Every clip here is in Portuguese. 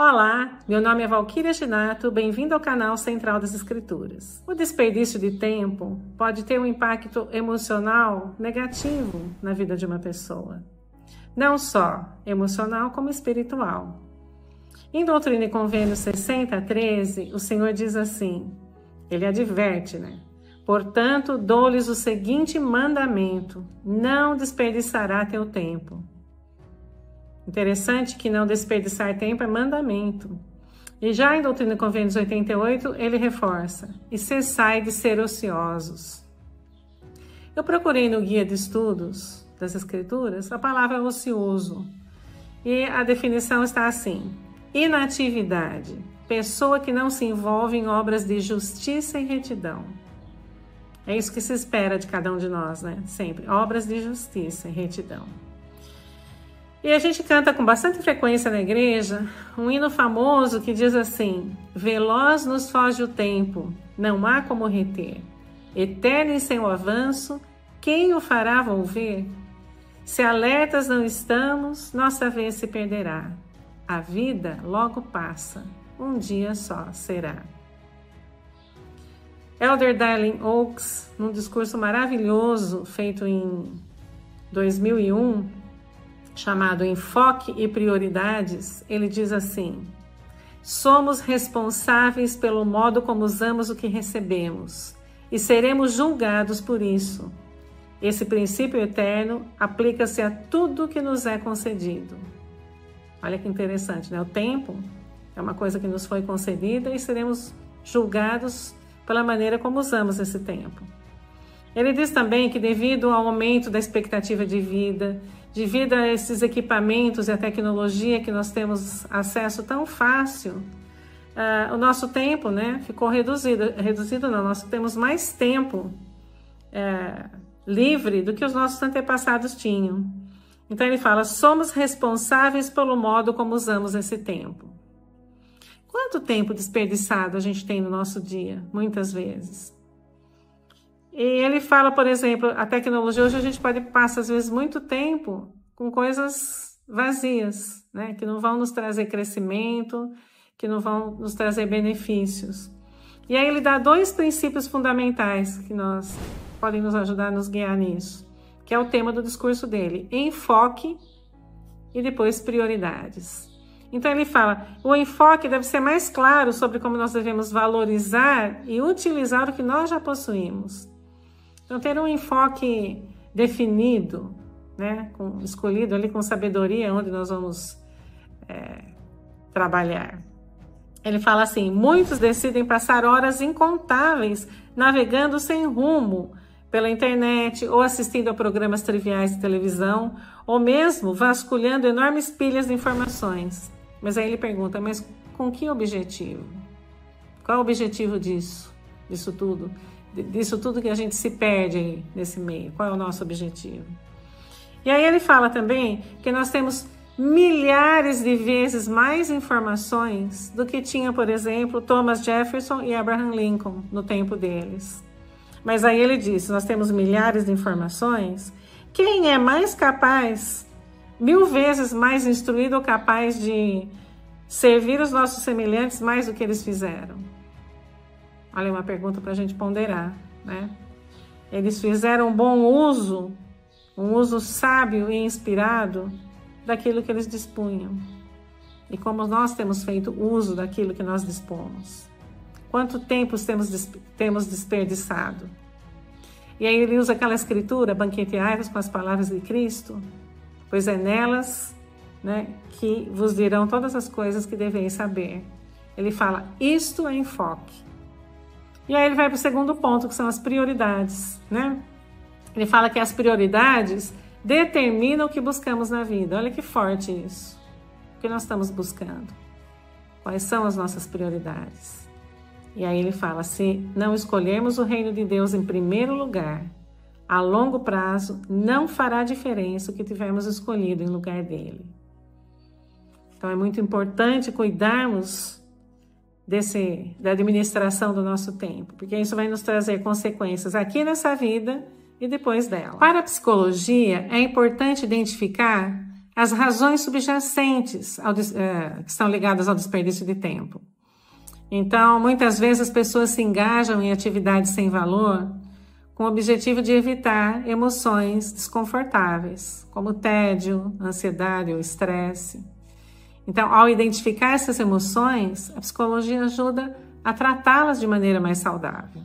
Olá, meu nome é Valquíria Ginato, bem-vindo ao canal Central das Escrituras. O desperdício de tempo pode ter um impacto emocional negativo na vida de uma pessoa. Não só emocional, como espiritual. Em Doutrina e Convênios 60:13, o Senhor diz assim, ele adverte, Portanto, dou-lhes o seguinte mandamento, não desperdiçará teu tempo. Interessante que não desperdiçar tempo é mandamento. E já em Doutrina e Convênios 88, ele reforça, e cessai de ser ociosos. Eu procurei no guia de estudos das Escrituras a palavra ocioso. E a definição está assim, inatividade, pessoa que não se envolve em obras de justiça e retidão. É isso que se espera de cada um de nós, Sempre, obras de justiça e retidão. E a gente canta com bastante frequência na igreja um hino famoso que diz assim, veloz nos foge o tempo, não há como reter. Eterno em seu avanço, quem o fará volver? Se alertas não estamos, nossa vez se perderá. A vida logo passa, um dia só será. Elder Darlene Oaks, num discurso maravilhoso feito em 2001, chamado Enfoque e Prioridades, ele diz assim, somos responsáveis pelo modo como usamos o que recebemos e seremos julgados por isso. Esse princípio eterno aplica-se a tudo que nos é concedido. Olha que interessante, O tempo é uma coisa que nos foi concedida e seremos julgados pela maneira como usamos esse tempo. Ele diz também que devido ao aumento da expectativa de vida, devido a esses equipamentos e a tecnologia que nós temos acesso tão fácil, o nosso tempo ficou reduzido não, nós temos mais tempo livre do que os nossos antepassados tinham. Então ele fala, somos responsáveis pelo modo como usamos esse tempo. Quanto tempo desperdiçado a gente tem no nosso dia, muitas vezes? E ele fala, por exemplo, a tecnologia, hoje a gente passa às vezes muito tempo com coisas vazias, que não vão nos trazer crescimento, que não vão nos trazer benefícios. E aí ele dá dois princípios fundamentais que podem nos ajudar a nos guiar nisso, que é o tema do discurso dele, enfoque e depois prioridades. Então ele fala, o enfoque deve ser mais claro sobre como nós devemos valorizar e utilizar o que nós já possuímos. Então, ter um enfoque definido, escolhido ali com sabedoria, onde nós vamos trabalhar. Ele fala assim, muitos decidem passar horas incontáveis navegando sem rumo pela internet ou assistindo a programas triviais de televisão, ou mesmo vasculhando enormes pilhas de informações. Mas aí ele pergunta, mas com que objetivo? Qual é o objetivo disso tudo? Disso tudo que a gente se perde aí nesse meio, qual é o nosso objetivo? E aí ele fala também que nós temos milhares de vezes mais informações do que tinha, por exemplo, Thomas Jefferson e Abraham Lincoln no tempo deles. Mas aí ele diz, nós temos milhares de informações, quem é mais capaz, 1000 vezes mais instruído ou capaz de servir os nossos semelhantes mais do que eles fizeram? Olha, uma pergunta para a gente ponderar, Eles fizeram um bom uso, um uso sábio e inspirado daquilo que eles dispunham. E como nós temos feito uso daquilo que nós dispomos? Quanto tempo temos desperdiçado? E aí ele usa aquela escritura, banqueteai-vos com as palavras de Cristo, pois é nelas que vos dirão todas as coisas que deveis saber. Ele fala, isto é enfoque. E aí ele vai para o segundo ponto, que são as prioridades, Ele fala que as prioridades determinam o que buscamos na vida. Olha que forte isso. O que nós estamos buscando? Quais são as nossas prioridades? E aí ele fala, se não escolhermos o reino de Deus em primeiro lugar, a longo prazo não fará diferença o que tivermos escolhido em lugar dele. Então é muito importante cuidarmos da administração do nosso tempo, porque isso vai nos trazer consequências aqui nessa vida e depois dela. Para a psicologia, é importante identificar as razões subjacentes que estão ligadas ao desperdício de tempo. Então, muitas vezes as pessoas se engajam em atividades sem valor com o objetivo de evitar emoções desconfortáveis, como tédio, ansiedade ou estresse. Então, ao identificar essas emoções, a psicologia ajuda a tratá-las de maneira mais saudável,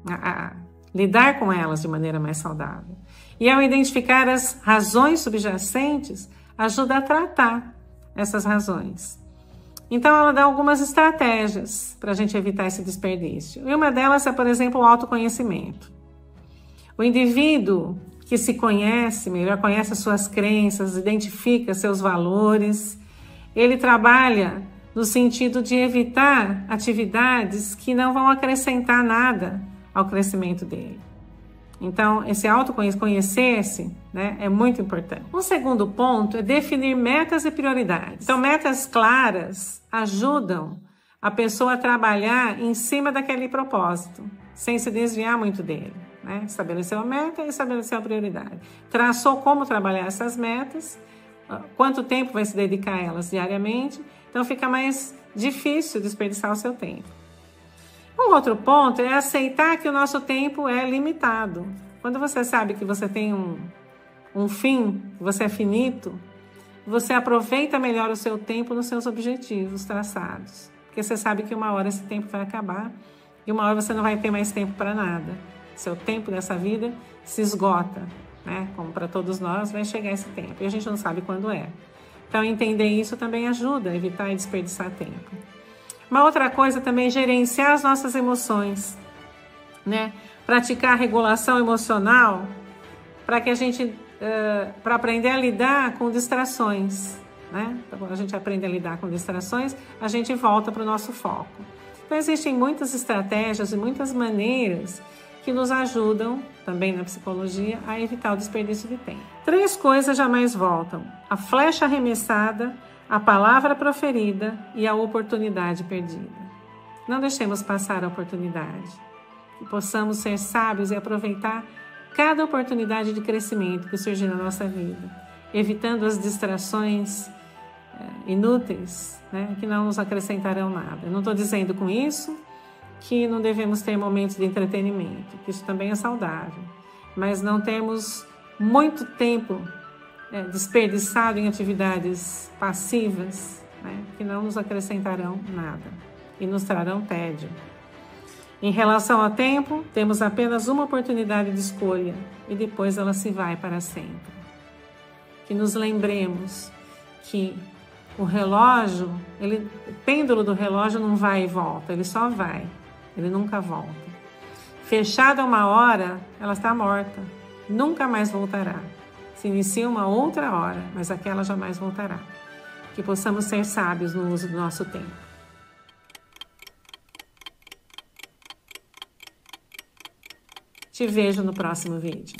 a lidar com elas de maneira mais saudável. E ao identificar as razões subjacentes, ajuda a tratar essas razões. Então, ela dá algumas estratégias para a gente evitar esse desperdício. E uma delas é, por exemplo, o autoconhecimento. O indivíduo que se conhece melhor, conhece as suas crenças, identifica seus valores, ele trabalha no sentido de evitar atividades que não vão acrescentar nada ao crescimento dele. Então, esse autoconhecer-se, né, é muito importante. Um segundo ponto é definir metas e prioridades. Então, metas claras ajudam a pessoa a trabalhar em cima daquele propósito, sem se desviar muito dele, né? Estabeleceu a meta e estabeleceu a prioridade. Traçou como trabalhar essas metas, quanto tempo vai se dedicar a elas diariamente, então fica mais difícil desperdiçar o seu tempo. Um outro ponto é aceitar que o nosso tempo é limitado. Quando você sabe que você tem um fim, que você é finito, você aproveita melhor o seu tempo nos seus objetivos traçados. Porque você sabe que uma hora esse tempo vai acabar e uma hora você não vai ter mais tempo para nada. Seu tempo dessa vida se esgota, né? Como para todos nós, vai chegar esse tempo e a gente não sabe quando é. Então, entender isso também ajuda a evitar e desperdiçar tempo. Uma outra coisa também é gerenciar as nossas emoções, né? Praticar a regulação emocional para que a gente, para aprender a lidar com distrações, né? Então, quando a gente aprende a lidar com distrações, a gente volta para o nosso foco. Então, existem muitas estratégias e muitas maneiras que nos ajudam, também na psicologia, a evitar o desperdício de tempo. 3 coisas jamais voltam: a flecha arremessada, a palavra proferida e a oportunidade perdida. Não deixemos passar a oportunidade. Que possamos ser sábios e aproveitar cada oportunidade de crescimento que surgir na nossa vida, evitando as distrações inúteis, né, que não nos acrescentarão nada. Eu não estou dizendo com isso que não devemos ter momentos de entretenimento, que isso também é saudável, mas não temos muito tempo desperdiçado em atividades passivas, né, que não nos acrescentarão nada e nos trarão tédio. Em relação ao tempo, temos apenas uma oportunidade de escolha e depois ela se vai para sempre. Que nos lembremos que o relógio, o pêndulo do relógio não vai e volta, ele só vai, ele nunca volta. Fechada uma hora, ela está morta, nunca mais voltará. Se inicia uma outra hora, mas aquela jamais voltará. Que possamos ser sábios no uso do nosso tempo. Te vejo no próximo vídeo.